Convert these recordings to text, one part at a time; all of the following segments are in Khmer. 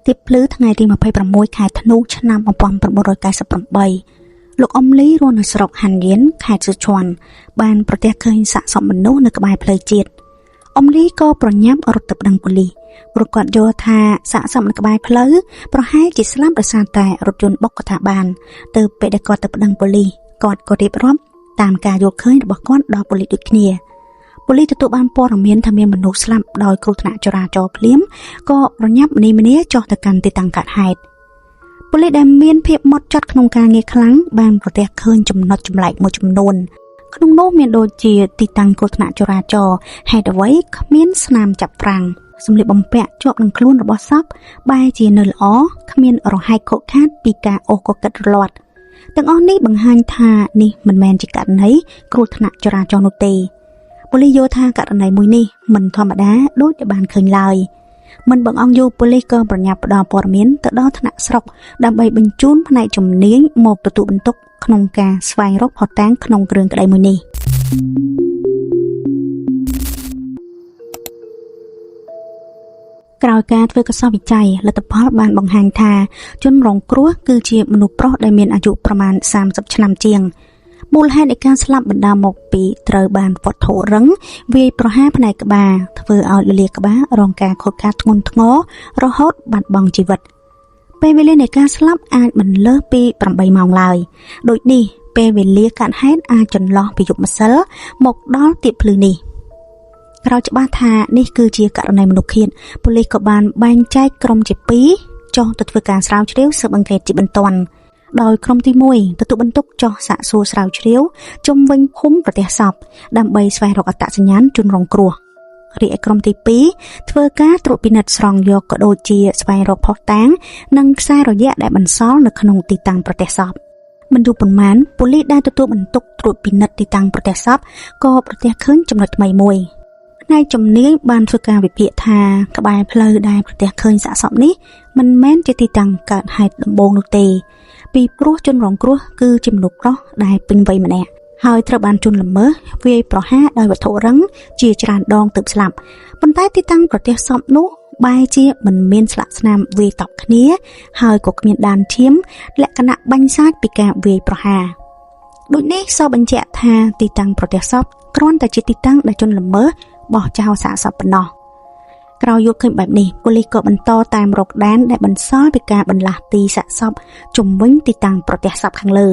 ទីភ្លឺថ្ងៃទី26ខែធ្នូឆ្នាំ1998លោកអ៊ំលីរស់នៅស្រុកហាន់យៀនខេត្តសៀជ័របានប្រទះឃើញសាកសពមនុស្សនៅក្បែរផ្លូវជាតិអ៊ំលីក៏ប្រញាប់រត់ទៅប្តឹងប៉ូលីសព្រោះគាត់យល់ថាសាកសពនៅក្បែរផ្លូវប្រហែលជាស្លាប់ដោយសារតែរថយន្តបុកក៏ថាបានទៅពេលដែលគាត់ទៅប្តឹងប៉ូលីសគាត់ក៏រៀបរាប់តាមការយល់ឃើញរបស់គាត់ដល់ប៉ូលីសដូចគ្នាប៉ូលីសទទួលបានព័ត៌មានថាមានមនុស្សស្លាប់ដោយគ្រោះថ្នាក់ចរាចរណ៍ភ្លាមក៏ប្រញាប់ម្នីចុះទៅកាន់ទីតាំងកើតហេតុប៉ូលីសដែលមានភាពម៉ត់ចត់ក្នុងការងារខ្លាំងបានប្រទះឃើញចំណុចចម្លែកមួយចំនួនក្នុងនោះមានដូចជាទីតាំងគ្រោះថ្នាក់ចរាចរណ៍ហេតុអ្វីគ្មានស្នាមចាប់ប្រាំងសម្លៀកបំពាក់ជាប់នឹងខ្លួនរបស់សពបែរជានៅល្អគ្មានរហែកខកខាតពីការអូសកកិតរលាត់ទាំងអស់នេះបង្ហាញថានេះមិនមែនជាករណីគ្រោះថ្នាក់ចរាចរណ៍នោះទេប៉ូលីសយល់ថាករណីមួយនេះមិនធម្មតាដូចដែលបានឃើញឡើយមិនបងអង្គយូរប៉ូលីសក៏ប្រញាប់ផ្ដល់ព័ត៌មានទៅដល់ថ្នាក់ស្រុកដើម្បីបញ្ជូនផ្នែកជំនាញមកទទួលបន្ទុកក្នុងការស្វែងរកភស្តុតាងក្នុងគ្រឿងក្តីមួយនេះក្រោយការធ្វើកសោវិច័យលទ្ធផលបានបង្ហាញថាជនរងគ្រោះគឺជាមនុស្សប្រុសដែលមានអាយុប្រមាណ30ឆ្នាំជាងមូលហេតុនៃការស្លាប់បណ្ដាលមកពីត្រូវបានវត្ថុរឹងវាយប្រហារផ្នែកក្បាលធ្វើឲ្យលលាក្បាលរងការខូចខាតធ្ងន់ធ្ងររហូតបាត់បង់ជីវិតពេលវេលានៃការស្លាប់អាចមិនលើសពី8ម៉ោងឡើយដូចនេះពេលវេលាកើតហេតុអាចចន្លោះពីយប់ម្សិលមកដល់ទៀបភ្លឺនេះក្រោយច្បាស់ថានេះគឺជាករណីមនុស្សឃាតប៉ូលីសក៏បានបែងចែកក្រុមជា2ចុះទៅធ្វើការស្រាវជ្រាវស៊ើបអង្កេតជាបន្ទាន់ដោយក្រុមទី1ទទួលបន្ទុកចុះសាកសួរស្រាវជ្រាវជុំវិញភូមិប្រទេសសពដើម្បីស្វែងរកអត្តសញ្ញាណជនរងគ្រោះរីឯក្រុមទី2ធ្វើការត្រួតពិនិត្យស្រង់យកក៏ដូចជាស្វែងរកភស្តុតាងនិងខ្សែរយៈដែលបន្សល់នៅក្នុងទីតាំងប្រទេសសពមិនយូរប៉ុន្មានប៉ូលីសដែលទទួលបន្ទុកត្រួតពិនិត្យទីតាំងប្រទេសសពក៏ប្រទះឃើញចំណុចថ្មីមួយផ្នែកជំនាញបានធ្វើការវិភាគថាក្បែរផ្លូវដែលប្រទះឃើញសាកសពនេះមិនមែនជាទីតាំងកើតហេតុដំបូងនោះទេពីព្រោះជនរងគ្រោះគឺជាមនុស្សប្រុសដែលពេញវ័យម្នាក់ហើយត្រូវបានជន់ល្មើសវាយប្រហារដោយវត្ថុរឹងជាច្រើនដងទើបស្លាប់ប៉ុន្តែទីតាំងប្រទេសសពនោះបែរជាមិនមានស្លាកស្នាមវាយតប់គ្នាហើយក៏គ្មានដានឈាមលក្ខណៈបាញ់សាច់ពីការវាយប្រហារដូចនេះសបញ្ជាក់ថាទីតាំងប្រទេសសពគ្រាន់តែជាទីតាំងដែលជន់ល្មើសបោះចោលសាកសពប៉ុណ្ណោះក្រោយយល់ឃើញបែបនេះប៉ូលីសក៏បន្តតាមរកដានដែលបន្សល់ពីការបន្លាស់ទីសាកសពជុំវិញទីតាំងប្រទេសសពខាងលើ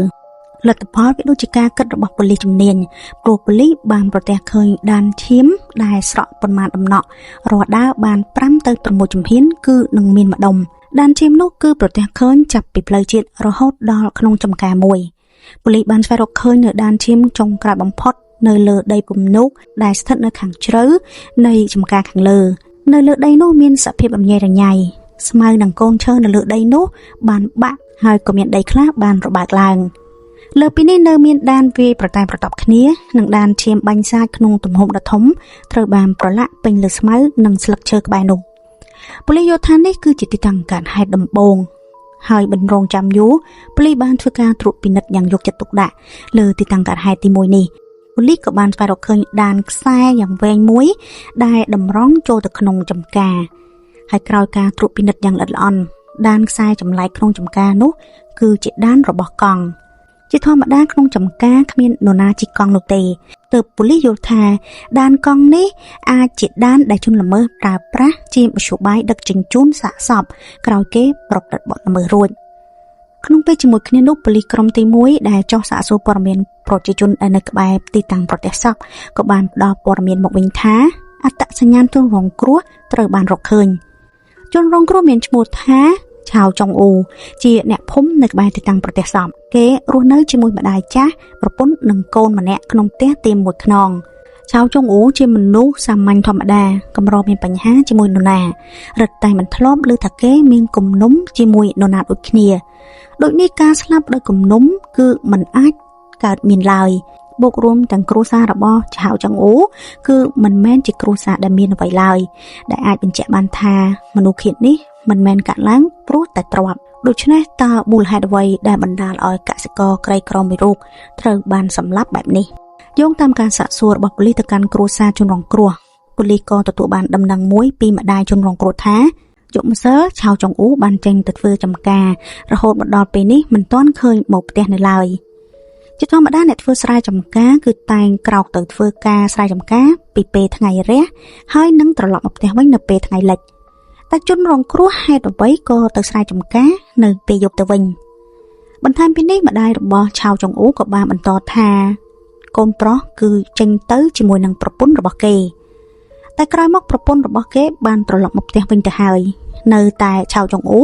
លទ្ធផលវាដូចជាការគិតរបស់ប៉ូលីសជំនាញព្រោះប៉ូលីសបានប្រទះឃើញដានឈាមដែលស្រក់ប៉ុន្មានដំណក់រាល់ដើរបាន5ទៅ6ជំហានគឺនឹងមានម្ដុំដានឈាមនោះគឺប្រទះឃើញចាប់ពីផ្លូវជាតិរហូតដល់ក្នុងចម្ការមួយប៉ូលីសបានស្វែងរកឃើញនៅដានឈាមចុងក្រោយបំផុតនៅលើដីពំនូកដែលស្ថិតនៅខាងជ្រៅនៃចម្ការខាងលើនៅលើដីនោះមានសភាពរញ៉េរញ៉ៃស្មៅនិងកូនឈើនៅលើដីនោះបានបាក់ហើយក៏មានដីខ្លះបានរបើកឡើងលើពីនេះនៅមានដានវាយប្រតែប្រតប់គ្នានិងដានឈាមបាញ់សាច់ក្នុងទំហំដ៏ធំត្រូវបានប្រឡាក់ពេញលើស្មៅនិងស្លឹកឈើក្បែរនោះប៉ូលីសយល់ថានេះគឺជាទីតាំងកើតហេតុដំបូងហើយបន្រងចាំយូរប៉ូលីសបានធ្វើការត្រួតពិនិត្យយ៉ាងយកចិត្តទុកដាក់លើទីតាំងកើតហេតុទី1នេះប៉ូលីសក៏បានស្វែងរកឃើញដានខ្សែយ៉ាងវែងមួយដែលតម្រង់ចូលទៅក្នុងចម្ការហើយក្រោយការត្រួតពិនិត្យយ៉ាងល្អិតល្អន់ដានខ្សែចម្លែកក្នុងចម្ការនោះគឺជាដានរបស់កង់ជាធម្មតាក្នុងចម្ការគ្មាននរណាជិះកង់នោះទេទើបប៉ូលីសយល់ថាដានកង់នេះអាចជាដានដែលជនល្មើសប្រើប្រាស់ជាមធ្យោបាយដឹកជញ្ជូនសាកសពក្រោយគេប្រព្រឹត្តបទល្មើសរួចក្នុងពេលជាមួយគ្នានោះប៉ូលីសក្រុមទី1ដែលចុះសាកសួរព័ត៌មានប្រជាជននៅក្បែរទីតាំងប្រទេសសពក៏បានផ្ដល់ព័ត៌មានមកវិញថាអត្តសញ្ញាណជនរងគ្រោះត្រូវបានរកឃើញជនរងគ្រោះមានឈ្មោះថាឆាវចុងអ៊ូជាអ្នកភូមិនៅក្បែរទីតាំងប្រទេសសពគេរស់នៅជាមួយម្ដាយចាស់ប្រពន្ធនិងកូនម្នាក់ក្នុងផ្ទះទៀមមួយខ្នងឆាវចុងអ៊ូជាមនុស្សសាមញ្ញធម្មតាកម្រមានបញ្ហាជាមួយនរណារឹតតែមិនធ្លាប់ឮថាគេមានគំនុំជាមួយនរណាដូចគ្នាដូចនេះការស្លាប់ដោយគំនុំគឺមិនអាចកើតមានឡើយបូករួមទាំងគ្រួសាររបស់ឆាវចុងអ៊ូគឺមិនមែនជាគ្រួសារដែលមានអ្វីឡើយដែលអាចបញ្ជាក់បានថាមនុស្សឃាតនេះមិនមែនកើតឡើងព្រោះតែទ្រព្យដូច្នេះតើមូលហេតុអ្វីដែលបណ្ដាលឲ្យកសិករក្រីក្រមួយរូបត្រូវបានសម្លាប់បែបនេះយោងតាមការសាកសួររបស់ប៉ូលីសទៅកាន់គ្រួសារជនរងគ្រោះប៉ូលីសក៏ទទួលបានដំណឹងមួយពីម្ដាយជនរងគ្រោះថា យប់ម្សិលឆាវចុងអ៊ូបានចេញទៅធ្វើចំការរហូតមកដល់ពេលនេះមិនទាន់ឃើញមកផ្ទះនៅឡើយជាធម្មតាអ្នកធ្វើស្រែចម្ការគឺតែងក្រោកទៅធ្វើការស្រែចម្ការពីពេលថ្ងៃរះហើយនឹងត្រឡប់មកផ្ទះវិញនៅពេលថ្ងៃលិចតែជនរងគ្រោះហេតុអ្វីក៏ទៅស្រែចម្ការនៅពេលយប់ទៅវិញបន្ថែមពីនេះម្ដាយរបស់ឆាវចុងអ៊ូក៏បានបន្តថាកូនប្រុសគឺចេញទៅជាមួយនឹងប្រពន្ធរបស់គេតែក្រោយមកប្រពន្ធរបស់គេបានត្រឡប់មកផ្ទះវិញទៅហើយនៅតែឆាវចុងអ៊ូ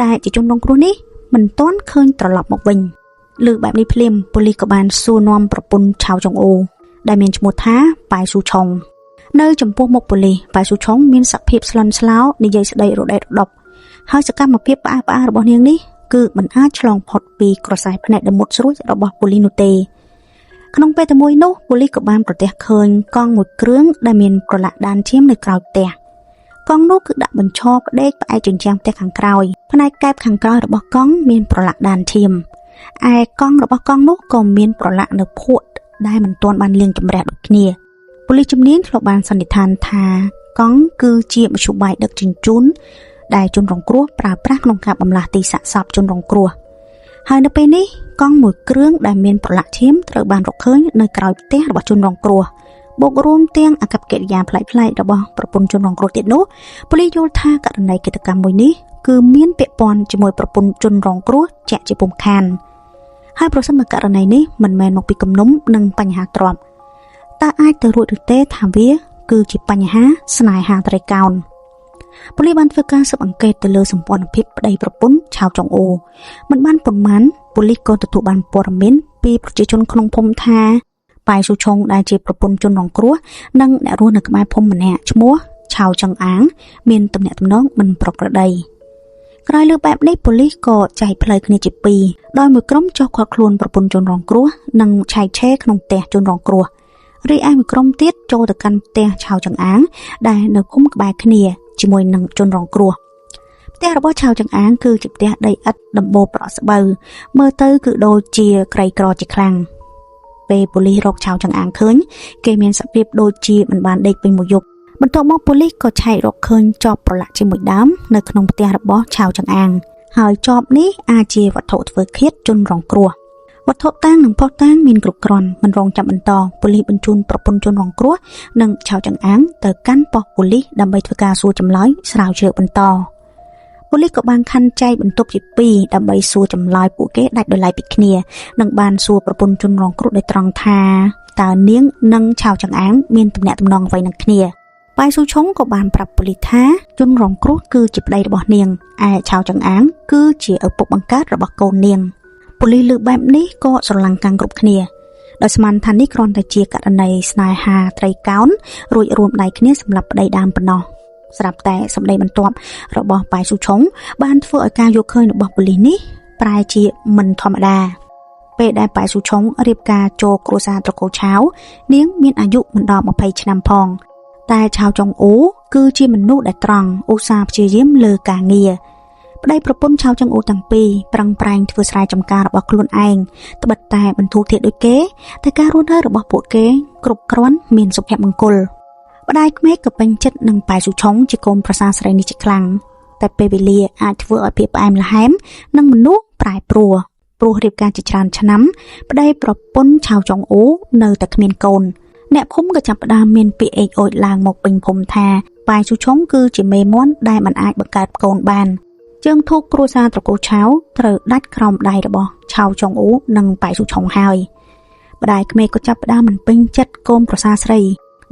ដែលជាជនរងគ្រោះនេះមិនទាន់ឃើញត្រឡប់មកវិញលើបែបនេះភ្លាមប៉ូលីសក៏បានសួរនាំប្រពន្ធឆាវចុងអ៊ូដែលមានឈ្មោះថាប៉ៃស៊ូឆុងនៅចំពោះមុខប៉ូលីសប៉ៃស៊ូឆុងមានសភាពស្លន់ស្លោនិយាយស្ដីរដេករដប់ហើយសកម្មភាពផ្អើលរបស់នាងនេះគឺមិនអាចឆ្លងផុតពីក្រសែភ្នែកដ៏មុតស្រួចរបស់ប៉ូលីសនោះទេក្នុងពេលតែមួយនោះប៉ូលីសក៏បានប្រទះឃើញកង់មួយគ្រឿងដែលមានប្រឡាក់ដានឈាមនៅក្រោយផ្ទះកង់នោះគឺដាក់បញ្ឈរផ្ដេកផ្អែកជញ្ជាំងផ្ទះខាងក្រោយផ្នែកកែបខាងក្រោយរបស់កង់មានប្រឡាក់ដានឈាមឯកង់របស់កង់នោះក៏មានប្រឡាក់នៅភក់ដែលមិនទាន់បានលាងជំរះដូចគ្នាប៉ូលីសជំនាញធ្លាប់បានសន្និដ្ឋានថាកង់គឺជាមធ្យោបាយដឹកជញ្ជូនដែលជនរងគ្រោះប្រើប្រាស់ក្នុងការបម្លាស់ទីសាកសពជនរងគ្រោះហើយនៅពេលនេះកង់មួយគ្រឿងដែលមានប្រឡាក់ឈាមត្រូវបានរកឃើញនៅក្រោយផ្ទះរបស់ជនរងគ្រោះបូករួមទាំងអាកប្បកិរិយាប្លែកៗរបស់ប្រពន្ធជនរងគ្រោះទៀតនោះប៉ូលីសយល់ថាករណីឃាតកម្មមួយនេះគឺមានពាក់ព័ន្ធជាមួយប្រពន្ធជនរងគ្រោះជាក់ជាពុំខានហើយប្រសិនបើករណីនេះមិនមែនមកពីគំនុំនិងបញ្ហាទ្រព្យតើអាចទៅរួចឬទេថាវាគឺជាបញ្ហាស្នេហាត្រីកោណប៉ូលីសបានធ្វើការស៊ើបអង្កេតទៅលើសម្ព័ន្ធភាពប្តីប្រពន្ធឆាវចុងអ៊ូមិនបានប៉ុន្មានប៉ូលីសក៏ទទួលបានព័ត៌មានពីប្រជាជនក្នុងភូមិថាប៉ៃស៊ូឆុងដែលជាប្រពន្ធជនរងគ្រោះនិងអ្នករស់នៅក្បែរភូមិម្នាក់ឈ្មោះឆាវចង្អាងមានទំនាក់ទំនងមិនប្រក្រតីក្រោយលើបែបនេះប៉ូលីសក៏ចែកផ្លូវគ្នាជាពីរដោយមួយក្រុមចុះឃាត់ខ្លួនប្រពន្ធជនរងគ្រោះនិងឆែកឆេរក្នុងផ្ទះជនរងគ្រោះរីឯមួយក្រុមទៀតចូលទៅកាន់ផ្ទះឆាវចង្អាងដែលនៅឃុំក្បែរគ្នាជាមួយនឹងជនរងគ្រោះផ្ទះរបស់ឆាវចង្អាងគឺជាផ្ទះដីឥដ្ឋដំបូលប្រក់ស្បូវមើលទៅគឺដូចជាក្រីក្រជាខ្លាំងពេលប៉ូលីសរកឆាវចង្អាងឃើញគេមានសភាពដូចជាមិនបានដេកពេញមួយយប់បន្ទាប់មកប៉ូលីសក៏ឆែករកឃើញចបប្រឡាក់ជាមួយដើមនៅក្នុងផ្ទះរបស់ឆាវចង្អាងហើយចបនេះអាចជាវត្ថុធ្វើឃាតជនរងគ្រោះវត្ថុតាំងនិងផុសតាំងមានគ្រប់គ្រាន់មិនរងចាំបន្តប៉ូលីសបញ្ជូនប្រពន្ធជនរងគ្រោះនិងឆាវចង្អាងទៅកាន់ប៉ុស្តិ៍ប៉ូលីសដើម្បីធ្វើការសួរចម្លើយស្រាវជ្រាវបន្តប៉ូលីសក៏បានខណ្ឌចែកបន្ទប់ជាពីរដើម្បីសួរចម្លើយពួកគេដាច់ដោយឡែកពីគ្នានិងបានសួរប្រពន្ធជនរងគ្រោះដោយត្រង់ថាតើនាងនិងឆាវចង្អាងមានទំនាក់ទំនងអ្វីនឹងគ្នាប៉ៃស៊ូឆុងក៏បានប្រាប់ប៉ូលីសថាជនរងគ្រោះគឺជាប្តីរបស់នាងឯឆាវចង្អាងគឺជាឪពុកបង្កើតរបស់កូននាងប៉ូលីសលើបែបនេះក៏ស្រឡាំងកាំងគ្រប់គ្នាដោយស្មានថានេះគ្រាន់តែជាករណីស្នេហាត្រីកោណរួចរួមដៃគ្នាសម្រាប់ប្តីដើមប៉ុណ្ណោះស្រាប់តែសម្ដីបន្ទាប់របស់ប៉ៃស៊ូឆុងបានធ្វើឲ្យការយកឃើញរបស់ប៉ូលីសនេះប្រែជាមិនធម្មតាពេលដែលប៉ៃស៊ូឆុងរៀបការចូលគ្រួសារត្រកូលឆាវនាងមានអាយុមិនដល់20ឆ្នាំផងតែឆាវចុងអ៊ូគឺជាមនុស្សដែលត្រង់ឧស្សាហ៍ព្យាយាមលើការងារប្តីប្រពន្ធឆាវចុងអ៊ូទាំងពីរប្រឹងប្រែងធ្វើស្រែចម្ការរបស់ខ្លួនឯងត្បិតតែបន្ធូរធាតុដូចគេតែការរស់នៅរបស់ពួកគេគ្រប់គ្រាន់មានសុភមង្គលម្ដាយក្មេកក៏ពេញចិត្តនឹងប៉ៃស៊ូឆុងជាកូនប្រសារស្រីនេះជាខ្លាំងតែពេលវេលាអាចធ្វើឲ្យភាពផ្អែមល្ហែមនិងមនុស្សប្រែប្រួលព្រោះរៀបការជាច្រើនឆ្នាំប្តីប្រពន្ធឆាវចុងអ៊ូនៅតែគ្មានកូនអ្នកភូមិក៏ចាប់ផ្ដើមមានពាក្យអេកអូចឡើងមកពេញភូមិថាប៉ៃស៊ូឆុងគឺជាមេមាន់ដែលមិនអាចបង្កើតកូនបានជើងធូបគ្រួសារត្រកូលឆាវត្រូវដាច់ក្រោមដៃរបស់ឆាវចុងអ៊ូនិងប៉ៃស៊ូឆុងហើយម្ដាយក្មេកក៏ចាប់ផ្ដើមមិនពេញចិត្តកូនប្រសារស្រី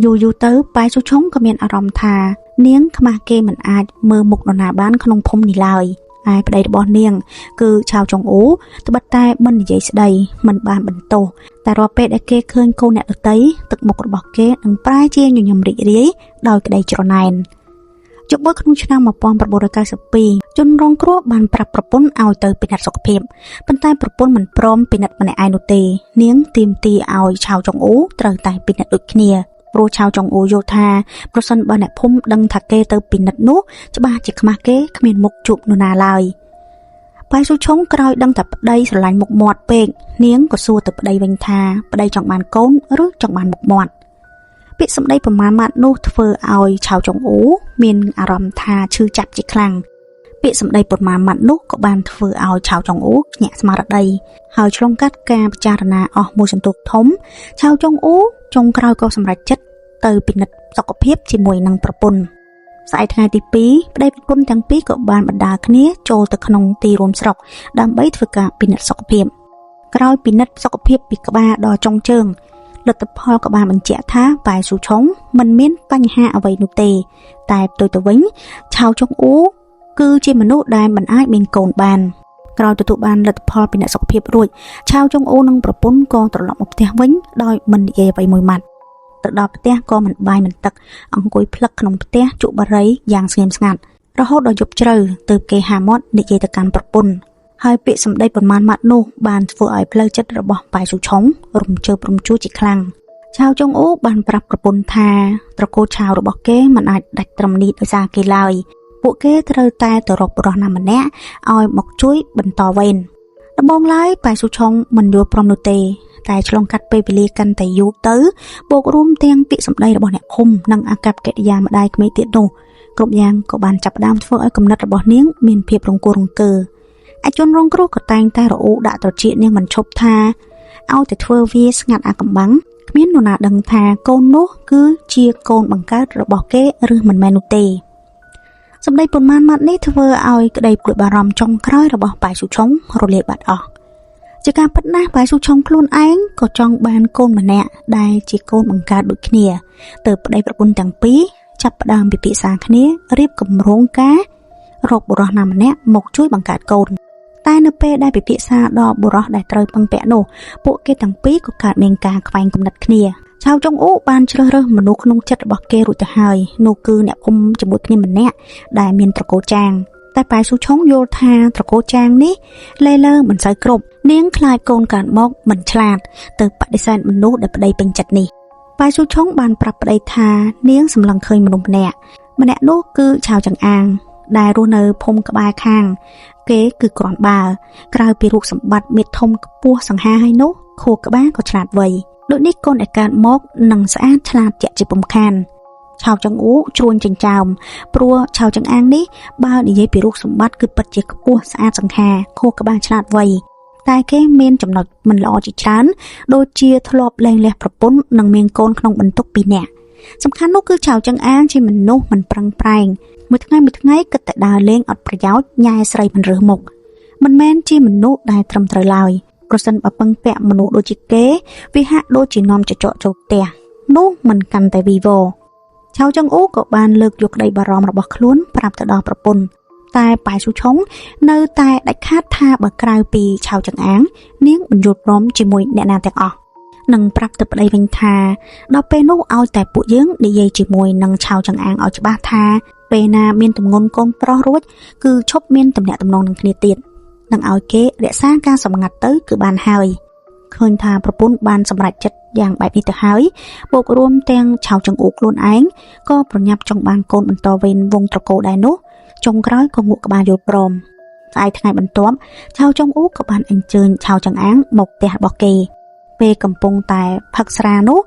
យូរទៅប៉ៃស៊ូឆុងក៏មានអារម្មណ៍ថានាងខ្មាស់គេមិនអាចមើលមុខនរណាបានក្នុងភូមិនេះឡើយឯប្តីរបស់នាងគឺឆាវចុងអ៊ូត្បិតតែមិននិយាយស្ដីមិនបានបន្ទោសតែរាល់ពេលដែលគេឃើញកូនអ្នកដទៃទឹកមុខរបស់គេនឹងប្រែជាញញឹមរីករាយដោយក្តីច្រណែនជប់ក្នុងឆ្នាំ1992ជនរងគ្រោះបានប្រាប់ប្រពន្ធឲ្យទៅពិនិត្យសុខភាពប៉ុន្តែប្រពន្ធមិនព្រមពិនិត្យម្នាក់ឯងនោះទេនាងទាមទារឲ្យឆាវចុងអ៊ូត្រូវតែពិនិត្យដូចគ្នាព្រោះឆាវចុងអ៊ូយល់ថាប្រសិនបើអ្នកភូមិដឹងថាគេទៅពិនិត្យនោះច្បាស់ជាខ្មាស់គេគ្មានមុខជួបនរណាឡើយប៉ៃស៊ូឆុងក្រោយដឹងតែប្តីស្រឡាញ់មុខមាត់ពេកនាងក៏សួរទៅប្តីវិញថាប្តីចង់បានកូនឬចង់បានមុខមាត់ពាក្យសម្ដីប្រមាណម៉ាត់នោះធ្វើឲ្យឆាវចុងអ៊ូមានអារម្មណ៍ថាឈឺចាប់ជាខ្លាំង ពាក្យសម្ដីប៉ុន្មានម៉ាត់នោះក៏បានធ្វើឲ្យឆាវចុងអ៊ូញាក់ស្មារតីហើយឆ្លងកាត់ការពិចារណាអស់មួយសន្ទុះធំឆាវចុងអ៊ូចុងក្រោយក៏សម្រេចចិត្តទៅពិនិត្យសុខភាពជាមួយនឹងប្រពន្ធស្អែកថ្ងៃទី2ប្តីប្រពន្ធទាំងពីរក៏បានបណ្ដាគ្នាចូលទៅក្នុងទីរួមស្រុកដើម្បីធ្វើការពិនិត្យសុខភាពក្រោយពិនិត្យសុខភាពពីក្បាលដល់ចុងជើងលទ្ធផលក៏បានបញ្ជាក់ថាប៉ែស៊ូឆុងមិនមានបញ្ហាអ្វីនោះទេតែផ្ទុយទៅវិញឆាវចុងអ៊ូគឺជាមនុស្សដែលមិនអាចមានកូនបានក្រោយទទួលបានលទ្ធផលពិនិត្យសុខភាពរួចឆាវចុងអ៊ូនិងប្រពន្ធក៏ត្រឡប់មកផ្ទះវិញដោយមិននិយាយអ្វីមួយម៉ាត់ទៅដល់ផ្ទះក៏មិនបាយមិនទឹកអង្គុយផ្លឹកក្នុងផ្ទះជក់បារីយ៉ាងស្ងៀមស្ងាត់រហូតដល់យប់ជ្រៅទើបគេហាមាត់និយាយទៅកាន់ប្រពន្ធហើយពាក្យសម្ដីប៉ុន្មានម៉ាត់នោះបានធ្វើឲ្យផ្លូវចិត្តរបស់ប៉ែស៊ូឆុងរំជើបរំជួលជាខ្លាំងឆាវចុងអ៊ូបានប្រាប់ប្រពន្ធថាត្រកូលឆាវរបស់គេមិនអាចដាច់ត្រឹមនេះដោយសារគេឡើយពួកគេត្រូវតែទៅរកបុរសណាម្នាក់ឲ្យមកជួយបន្តវេនដំបូងឡើយប៉ែស៊ូឆុងមិនយល់ព្រមនោះទេតែឆ្លងកាត់ពេលវេលាកាន់តែយូរទៅបូករួមទាំងពាក្យសម្ដីរបស់អ្នកឃុំនិងអាកប្បកិរិយាម្ដាយក្មេកទៀតនោះគ្រប់យ៉ាងក៏បានចាប់ផ្ដើមធ្វើឲ្យគំនិតរបស់នាងមានភាពរង្គោះរង្គើអាជនរងគ្រោះក៏តែងតែរអ៊ូដាក់ត្រចៀកនាងមិនឈប់ថាឲ្យតែធ្វើវាស្ងាត់អាកំបាំងគ្មាននរណាដឹងថាកូននោះគឺជាកូនបង្កើតរបស់គេឬមិនមែននោះទេសម្ដីប៉ុន្មានម៉ាត់នេះធ្វើឲ្យក្តីព្រួយបារម្ភចុងក្រោយរបស់ប៉ែស៊ូឆុងរលាយបាត់អស់ជាការពិតណាស់ប៉ែស៊ូឆុងខ្លួនឯងក៏ចង់បានកូនម្នាក់ដែលជាកូនបង្កើតដូចគ្នាទើបប្តីប្រពន្ធទាំងពីរចាប់ផ្ដើមពិភាក្សាគ្នារៀបគម្រោងការរកបុរសណាម្នាក់មកជួយបង្កើតកូនតែនៅពេលដែលពិភាក្សាដល់បុរសដែលត្រូវពឹងពាក់នោះពួកគេទាំងពីរក៏កើតមានការខ្វែងគំនិតគ្នាឆាវចុងអ៊ូបានជ្រើសរើសមនុស្សក្នុងចិត្តរបស់គេរួចទៅហើយនោះគឺអ្នកភូមិជាមួយគ្នាម្នាក់ដែលមានត្រកូលចាងតែប៉ែស៊ូឆុងយល់ថាត្រកូលចាងនេះលេលើមិនសូវគ្រប់នាងខ្លាចកូនកើតមកមិនឆ្លាតទៅបដិសេធមនុស្សដែលប្តីពេញចិត្តនេះប៉ែស៊ូឆុងបានប្រាប់ប្តីថានាងសម្លឹងឃើញមនុស្សម្នាក់នោះគឺឆាវចង្អាងដែលរស់នៅភូមិក្បែរខាងគេគឺគ្រាន់បើក្រៅពីរូបសម្បត្តិមេធំខ្ពស់សង្ហាហើយនោះខួរក្បាលក៏ឆ្លាតវៃដូចនេះកូនដែលកើតមកនឹងស្អាតឆ្លាតជាក់ជាពំខានឆាវចង្អ៊ូជ្រួញចិញ្ចើមព្រោះឆាវចង្អាងនេះបើនិយាយពីរូបសម្បត្តិគឺពិតជាខ្ពស់ស្អាតសង្ហាខួរក្បាលឆ្លាតវៃតែគេមានចំណុចមិនល្អជាច្រើនដូចជាធ្លាប់លែងលះប្រពន្ធនិងមានកូនក្នុងបន្ទុក2នាក់សំខាន់នោះគឺឆាវចង្អាងជាមនុស្សមិនប្រឹងប្រែងមួយថ្ងៃគិតតែដើរលេងអត់ប្រយោជន៍ញ៉ែស្រីមិនរើសមុខមិនមែនជាមនុស្សដែលត្រឹមត្រូវឡើយប្រសិនបើពឹងពាក់មនុស្សដូចជាគេវាហាក់ដូចជានាំចចកចូលផ្ទះនោះមិនកាន់តែវីវ៉ឆាវចង្អ៊ូក៏បានលើកយកក្តីបារម្ភរបស់ខ្លួនប្រាប់ទៅដល់ប្រពន្ធតែប៉ែស៊ូឆុងនៅតែដាច់ខាតថាបើក្រៅពីឆាវចង្អាងនាងមិនយល់ព្រមជាមួយអ្នកណាទាំងអស់នឹងប្រាប់ទៅប្តីវិញថាដល់ពេលនោះឲ្យតែពួកយើងនិយាយជាមួយនឹងឆាវចង្អាងឲ្យច្បាស់ថាពេលណាមានទម្ងន់កូនប្រុសរួចគឺឈប់មានទំនាក់ទំនងនឹងគ្នាទៀតនឹងឲ្យគេរក្សាការសម្ងាត់ទៅគឺបានហើយឃើញថាប្រពន្ធបានសម្រេចចិត្តយ៉ាងបែបនេះទៅហើយបូករួមទាំងឆាវចង្អ៊ូខ្លួនឯងក៏ប្រញាប់ចង់បានកូនបន្តវេនវងត្រកូលដែរនោះចុងក្រោយក៏ងក់ក្បាលយល់ព្រមស្អែកថ្ងៃបន្ទាប់ឆាវចង្អ៊ូក៏បានអញ្ជើញឆាវចង្អាងមកផ្ទះរបស់គេពេលកំពុងតែផឹកស្រានោះ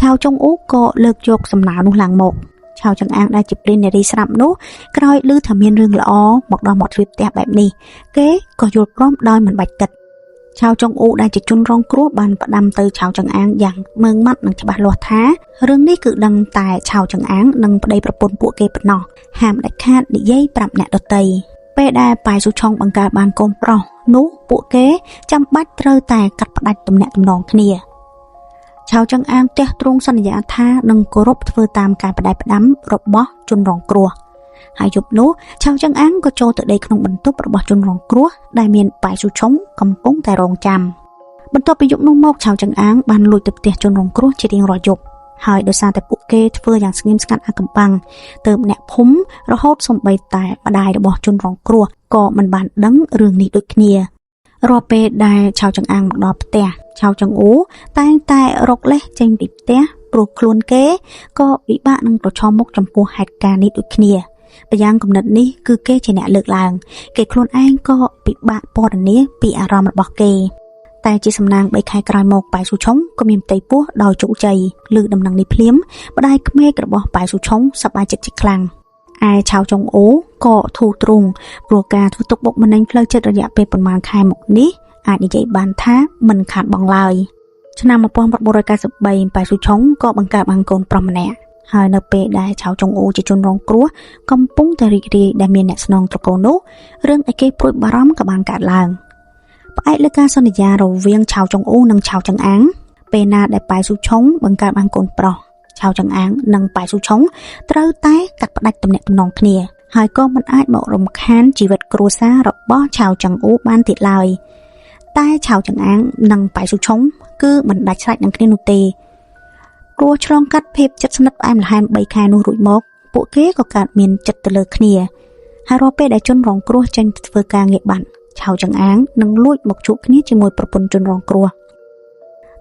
ឆាវចង្អ៊ូក៏លើកយកសំណើនោះឡើងមកឆាវចង្អាងដែលជាព្រាននារីស្រាប់នោះក្រោយឮថាមានរឿងល្អមកដល់មាត់ទ្វារផ្ទះបែបនេះគេក៏យល់ព្រមដោយមិនបាច់គិតឆាវចង្អ៊ូដែលជាជនរងគ្រោះបានផ្ដាំទៅឆាវចង្អាងយ៉ាងម៉ឺងម៉ាត់និងច្បាស់លាស់ថារឿងនេះគឺដឹងតែឆាវចង្អាងនិងប្តីប្រពន្ធពួកគេប៉ុណ្ណោះហាមដាច់ខាតនិយាយប្រាប់អ្នកដទៃពេលដែលប៉ែស៊ូឆុងបង្កើតបានកូនប្រុសនោះពួកគេចាំបាច់ត្រូវតែកាត់ផ្ដាច់ទំនាក់ទំនងគ្នាឆាវចង្អាងទះទ្រង់សន្យាថានឹងគោរពធ្វើតាមការបដិបត្តិរបស់ជនរងគ្រោះហើយយប់នោះឆាវចង្អាងក៏ចូលទៅដេកក្នុងបន្ទប់របស់ជនរងគ្រោះដែលមានប៉ែស៊ូឆុងកំពុងតែរងចាំបន្ទាប់ពីយប់នោះមកឆាវចង្អាងបានលួចទៅផ្ទះជនរងគ្រោះជារៀងរាល់យប់ហើយដោយសារតែពួកគេធ្វើយ៉ាងស្ងៀមស្ងាត់អាកំបាំងទើបអ្នកភូមិរហូតសូម្បីតែម្ដាយរបស់ជនរងគ្រោះក៏មិនបានដឹងរឿងនេះដូចគ្នារាល់ពេលដែលឆាវចង្អាងមកដល់ផ្ទះឆាវចង្អ៊ូតែងតែរកលេសចេញពីផ្ទះព្រោះខ្លួនគេក៏ពិបាកនឹងប្រឈមមុខចំពោះហេតុការណ៍នេះដូចគ្នាប្រយ៉ាងគំនិតនេះគឺគេជាអ្នកលើកឡើងគេខ្លួនឯងក៏ពិបាកពណ៌នាពីអារម្មណ៍របស់គេតែជាសំណាង3ខែក្រោយមកប៉ែស៊ូឆុងក៏មានផ្ទៃពោះដោយជោគជ័យលើដំណឹងនេះភ្លាមម្ដាយក្មេករបស់ប៉ែស៊ូឆុងសប្បាយចិត្តជាខ្លាំង ឯឆៅចុងអូក៏ធូរទ្រង់ព្រោះការធ្វើទុកបុកម្នេញផ្លូវចិត្តរយៈពេលប្រមាណខែមកនេះអាចនិយាយបានថាមិនខាតបង់ឡើយឆ្នាំ1993ប៉ែស៊ូឆុងក៏បង្កើតបានកូនប្រុសម្នាក់ហើយនៅពេលដែលឆៅចុងអូជាជនរងគ្រោះកំពុងតែរីករាយដែលមានអ្នកស្នងត្រកូលនោះរឿងអីគេព្រួយបារម្ភក៏បានកើតឡើងផ្អែកលើការសន្យារវាងឆៅចុងអូនិងឆៅចង្អាងពេលណាដែលប៉ែស៊ូឆុងបង្កើតបានកូនប្រុសឆៅចង្អាងនិងប៉ែស៊ូឆុងត្រូវតែកាត់ផ្តាច់ទំនាក់ទំនងគ្នាហើយក៏មិនអាចមករំខានជីវិតគ្រួសាររបស់ឆៅចង្អូបានទៀតឡើយតែឆៅចង្អាងនិងប៉ែស៊ូឆុងគឺមិនដាច់ស្រេចនឹងគ្នានោះទេព្រោះឆ្លងកាត់ភាពជិតស្និទ្ធផ្អែមល្ហែម3ខែនោះរួចមកពួកគេក៏កើតមានចិត្តទៅលើគ្នាហើយរាល់ពេលដែលជនរងគ្រោះចេញទៅធ្វើការងារបាត់ឆៅចង្អាងនឹងលួចមកជួបគ្នាជាមួយប្រពន្ធជនរងគ្រោះ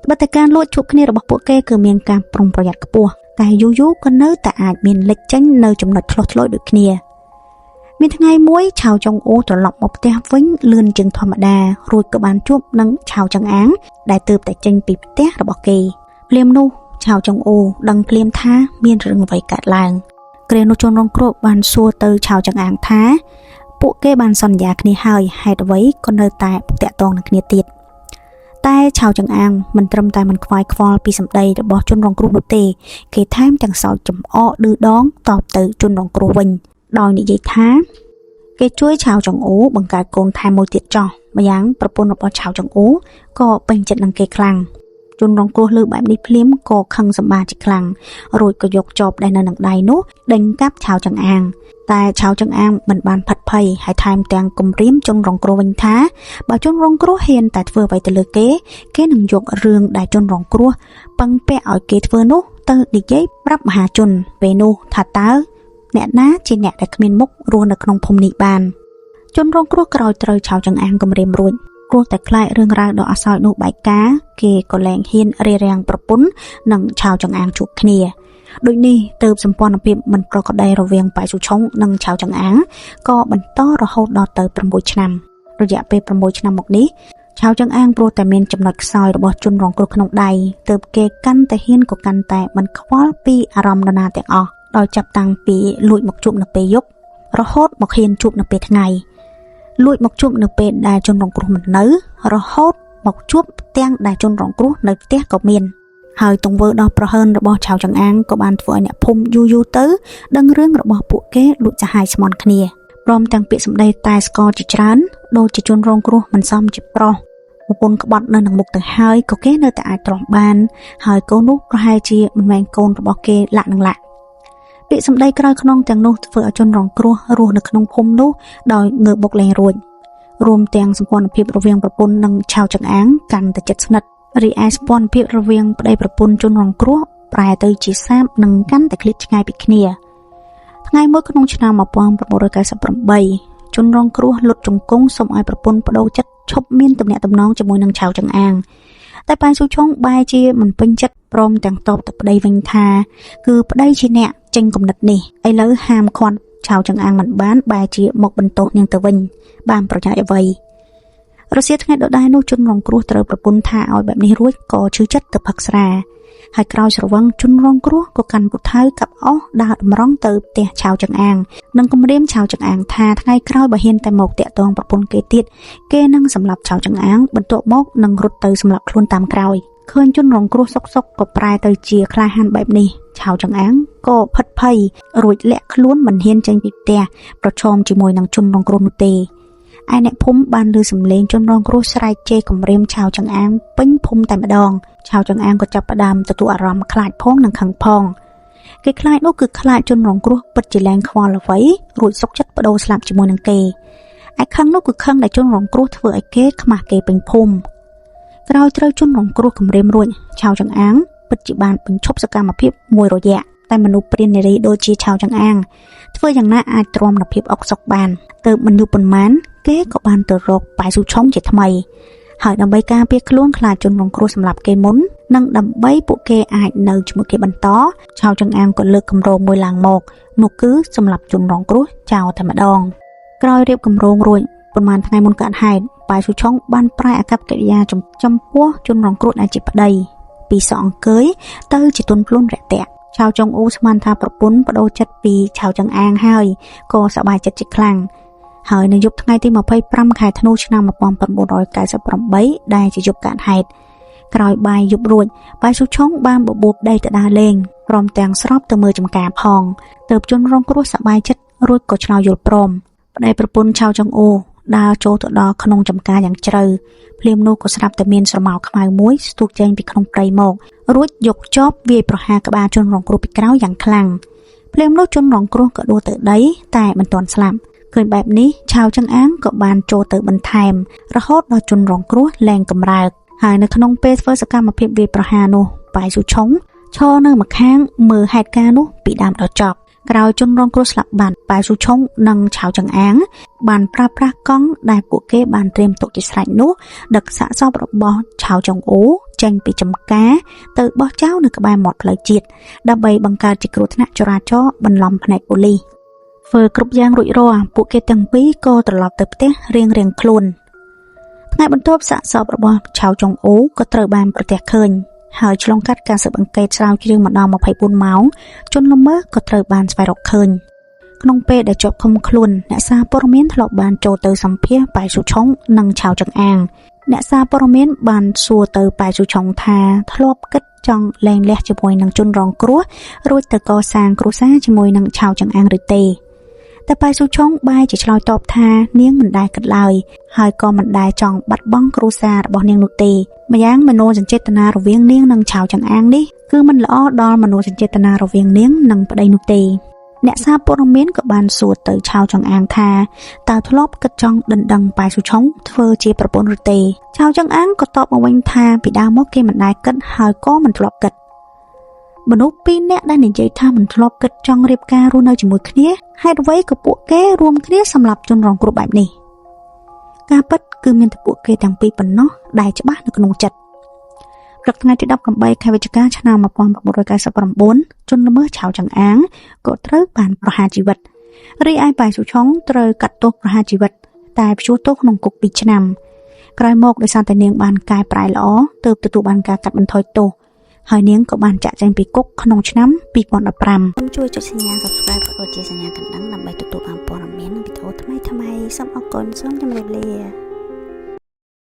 ត្បិតតែការលួចជួបគ្នារបស់ពួកគេគឺមានការប្រុងប្រយ័ត្នខ្ពស់តែយូរក៏នៅតែអាចមានលេចចេញនៅចំណុចឆ្លោះឆ្លយដូចគ្នាមានថ្ងៃមួយឆៅចុងអូត្រឡប់មកផ្ទះវិញលឿនជាងធម្មតារួចក៏បានជួបនឹងឆៅចង្អាងដែលទើបតែចេញពីផ្ទះរបស់គេភ្លាមនោះឆៅចុងអូដឹងភ្លាមថាមានរឿងអ្វីកើតឡើងគ្រានោះជនរងគ្រោះបានសួរទៅឆៅចង្អាងថាពួកគេបានសន្យាគ្នាហើយហេតុអ្វីក៏នៅតែតាក់ទងនឹងគ្នាទៀតតែឆៅចង្អាងមិនត្រឹមតែមិនខ្វាយខ្វល់ពីសម្ដីរបស់ជនរងគ្រោះនោះទេគេថែមទាំងសើចចំអកឌឺដងតបទៅជនរងគ្រោះវិញដោយនិយាយថាគេជួយឆៅចង្អូបង្កើតកូនថែមមួយទៀតចោះម្យ៉ាងប្រពន្ធរបស់ឆៅចង្អូក៏ពេញចិត្តនឹងគេខ្លាំងជនរងគ្រោះលើបែបនេះភ្លាមក៏ខឹងសម្បាជាខ្លាំងរួចក៏យកចបដែលនៅនឹងដៃនោះដេញកាប់ឆៅចង្អាងតែឆៅចង្អាងមិនបានផិតភ័យហើយថែមទាំងគំរាមជនរងគ្រោះវិញថាបើជនរងគ្រោះហ៊ានតែធ្វើអ្វីទៅលើគេនឹងយករឿងដែលជនរងគ្រោះពឹងពាក់ឲ្យគេធ្វើនោះទៅនិយាយប្រាប់មហាជនពេលនោះថាតើអ្នកណាជាអ្នកដែលគ្មានមុខរស់នៅក្នុងភូមិនេះបានជនរងគ្រោះក្រោយត្រូវឆៅចង្អាងគំរាមរួចព្រោះតែខ្លាចរឿងរ៉ាវដ៏អសោចនោះបែកការគេក៏លែងហ៊ានរារាំងប្រពន្ធនិងឆៅចង្អាងជួបគ្នាដូចនេះទើបសម្ព័ន្ធភាពមិនប្រក្រតីរវាងប៉ែស៊ូឆុងនិងឆៅចង្អាងក៏បន្តរហូតដល់ទៅ6ឆ្នាំរយៈពេល6ឆ្នាំមកនេះឆៅចង្អាងព្រោះតែមានចំណុចខ្សោយរបស់ជនរងគ្រោះក្នុងដៃទើបគេកាន់តែហ៊ានក៏កាន់តែមិនខ្វល់ពីអារម្មណ៍នរណាទាំងអស់ដោយចាប់តាំងពីលួចមកជួបនៅពេលយប់រហូតមកហ៊ានជួបនៅពេលថ្ងៃលួចមកជួបនៅពេលដែលជនរងគ្រោះមិននៅរហូតមកជួបទាំងដែលជនរងគ្រោះនៅផ្ទះក៏មានហើយទង្វើដ៏ប្រហើនរបស់ឆៅចង្អាងក៏បានធ្វើឲ្យអ្នកភូមិយូរទៅដឹងរឿងរបស់ពួកគេលួចសាហាយស្មន់គ្នាព្រមទាំងពាក្យសម្ដីតែស្គរជាច្រើនដូចជាជនរងគ្រោះមិនសមជាប្រុសប្រពន្ធក្បត់នៅនឹងមុខទៅហើយក៏គេនៅតែអាចទ្រាំបានហើយកូននោះប្រហែលជាមិនមែនកូនរបស់គេលាក់នឹងលាក់ពាក្យសម្ដីក្រោយខ្នងទាំងនោះធ្វើឲ្យជនរងគ្រោះរស់នៅក្នុងភូមិនោះដោយងើបបុកលែងរួចរួមទាំងសម្ព័ន្ធភាពរវាងប្រពន្ធនិងឆៅចង្អាងកាន់តែជិតស្និទ្ធរីឯសម្ព័ន្ធភាពរវាងប្តីប្រពន្ធជនរងគ្រោះប្រែទៅជាសាបនិងកាន់តែឃ្លាតឆ្ងាយពីគ្នាថ្ងៃមួយក្នុងឆ្នាំ1998ជនរងគ្រោះលុតជង្គង់សូមឲ្យប្រពន្ធបដូរចិត្តឈប់មានទំនាក់ទំនងជាមួយនឹងឆៅចង្អាងតែប៉ែស៊ូឆុងបែរជាមិនពេញចិត្តព្រមទាំងតបទៅប្តីវិញថាគឺប្តីជាអ្នកចេញគំនិតនេះឥឡូវហាមឃាត់ឆៅចង្អាងមិនបានបែរជាមកបន្ទោសនាងទៅវិញបានប្រយោជន៍អ្វីរសៀលថ្ងៃដដែលនោះជនរងគ្រោះត្រូវប្រពន្ធថាឲ្យបែបនេះរួចក៏ឈឺចិត្តទៅផឹកស្រាហើយក្រោយស្រវឹងជនរងគ្រោះក៏កាន់ពូថៅកាប់អស់ដើរតម្រង់ទៅផ្ទះឆៅចង្អាងនិងគំរាមឆៅចង្អាងថាថ្ងៃក្រោយបើហ៊ានតែមកតាក់ទងប្រពន្ធគេទៀតគេនឹងសម្លាប់ឆៅចង្អាងបន្ទាប់មកនឹងរត់ទៅសម្លាប់ខ្លួនតាមក្រោយឃើញជនរងគ្រោះសុកក៏ប្រែទៅជាក្លាហានបែបនេះឆៅចង្អាងក៏ផិតភ័យរួចលាក់ខ្លួនមិនហ៊ានចេញពីផ្ទះប្រឈមជាមួយនឹងជនរងគ្រោះនោះទេឯអ្នកភូមិបានឮសំឡេងជនរងគ្រោះស្រែកជេរគំរាមឆៅចង្អាងពេញភូមិតែម្ដងឆៅចង្អាងក៏ចាប់ផ្ដើមទទួលអារម្មណ៍ខ្លាចផងនិងខឹងផងគេខ្លាចនោះគឺខ្លាចជនរងគ្រោះពិតជាលែងខ្វល់អ្វីរួចសុកចិត្តបដូរស្លាប់ជាមួយនឹងគេឯខឹងនោះគឺខឹងដែលជនរងគ្រោះធ្វើឲ្យគេខ្មាស់គេពេញភូមិក្រោយត្រូវជនរងគ្រោះគំរាមរួចឆៅចង្អាងពិតជាបានបញ្ឈប់សកម្មភាពមួយរយៈតែមនុស្សព្រាននារីដូចជាឆៅចង្អាងធ្វើយ៉ាងណាអាចទ្រាំនូវភាពអុកសុកបានទើបមិនយូរប៉ុន្មានគេក៏បានទៅរកប៉ែស៊ូឆុងជាថ្មីហើយដើម្បីការពារខ្លួនខ្លាចជនរងគ្រោះសម្រាប់គេមុននិងដើម្បីពួកគេអាចនៅជាមួយគេបន្តឆៅចង្អាងក៏លើកគម្រោងមួយឡើងមកនោះគឺសម្រាប់ជនរងគ្រោះចោលតែម្ដងក្រោយរៀបគម្រោងរួចប៉ុន្មានថ្ងៃមុនកើតហេតុប៉ែស៊ូឆុងបានប្រែអាកប្បកិរិយាចំពោះជនរងគ្រោះដែលជាប្តីពីសក់អង្គើយទៅជាទន់ភ្លន់រាក់ទាក់ ชาวจงอูสมันทาประปุนประโดจัดปีชาวจังอางให้ก็สบายจัดจิตคลังหายในยุคทั้งไงที่มาไปปรำขายธนูชนะมาปอมปันบุรอยกายสับปรำใบได้จะยุบการหายกลอยใบยุบรวดใบสุช่องบ้านบบุบได้แต่ดาเลงพร้อมแต่งสอบเตมือจำกาพองเติบจนร้องกรุสบายจัดรวดกดชาวหยุดปรมได้ประปุนชาวจังอูดาวโจตัวดอขนงจำกาอย่างเจริญเพลียมนูก็สลับแต่เมียนสมาวขมายมุ้ยถูกแจงไปขนมไกรหมกรุ่ยยกจอบเวียประหากบาจนรองกรุปิกเล้าอย่างคลั่งเพลียมนูจนรองกรุก็ดูเตอได้แต่มันตอนสลับเกิดแบบนี้ชาวจังอ้างก็บานโจเตอบันไทมระหดดอจนรองกรุแรงกำราหายในขนมเปสเฟอร์สกามาเพียบเวียประหานูไปสู่ชงช่อเนื้อมาข้างมือหายกานุปีดามดอจอบกล่าวจนรองกรุสลับบันไปสู่ชงนังชาวจังอ้างบานปราปรากองได้ปุเกบานเตรียมตกจิตใส่นุดักสะซอบระบอชาวจังโอแจงปีจำกาเตอบอเจ้าหนึ่งกบายหมดเลยจิตดับใบบังการจิกรุธนะจราจ้อบรรลอมแผนกบุรีเฟอร์กรุบยางรุ่ยรัวปุเกตังปีก็ตลอดเติบเตะเรียงคลุนไงบรรทบสะสอบระบอชาวจังโอก็เตอบานประเทศเคินหายฉลองกัดการสืบอังเกตชาวจีนมาดามมาไผ่ปูนเมาจนละเมอก็เตอบานสไปรอกเคินขนมเปได้จบคมคลุนเนซาปรเมนทลบบานโจเตอสัมเพียไปสู่ช่องนังชาวจังอางเนซาปรเมนบานสัวเตอไปสู่ช่องทาทลบกัดจังแรงเละจมวยนังจนรองกรัวรุ่ยเตอกอซางกรุซาจมวยนังชาวจังอางหรือเตแต่ไปสู่ช่องใบจะชลอยตอบทาเนียงมันได้กัดลอยหายก็มันได้จองบัดบ้องกรุซาบอเนียงนุเตมาย้างมโนสัญเจตนาเราเวียงเนียงนังชาวจังอางดิคือมันล้อดอลมโนสัญเจตนาเราเวียงเนียงนังปะไดนุเตเนซาปรเมนกับบานสูตรเตอชาวจังอางทาตาทลบกระจองดังไปสู่ช่องเฟอร์เจประปนรุเตชาวจังอางก็ตอบมาวันทาปีดาวมอกเกมันได้กัดหายก็มันทลบกัดมนุษย์ปีเนี้ยได้ในใจท่ามันทลบกัดจังเรียบการูนเอาจมูกเนี้ยให้ไว้กับพวกแกรวมเนี้ยสำหรับจนรองกรุบแบบนี้การปัดคือเมียนแต่พวกแกต่างปีปนเนาะได้จะบ้านในขนมจัดหลักงานที่ดับกับใบใครวิจการชนะมาปอนแบบบริการสับปะรดบนจนละเมื่อชาวจังอ้างก็เตะบานประหารชีวิตรีไอไปสู่ช่องเตะกัดโต๊ะประหารชีวิตแต่ชั่วโต๊ะขนมกุกปีชนำกลายหมกโดยสารแต่เนียงบานกายปลายล้อเติบตัวบานกากัดบรรทอยโตหายเนียงกับบานจะแจงปีกุกขนมชน้ำปีปอนอับรำช่วยจุดสัญญาณ subscribe กดจีสัญญาณกันดังนำใบตัวบานปอนเมียนวิดีโอทำไมซ้ำเอาก่อนซ้ำจำเรีย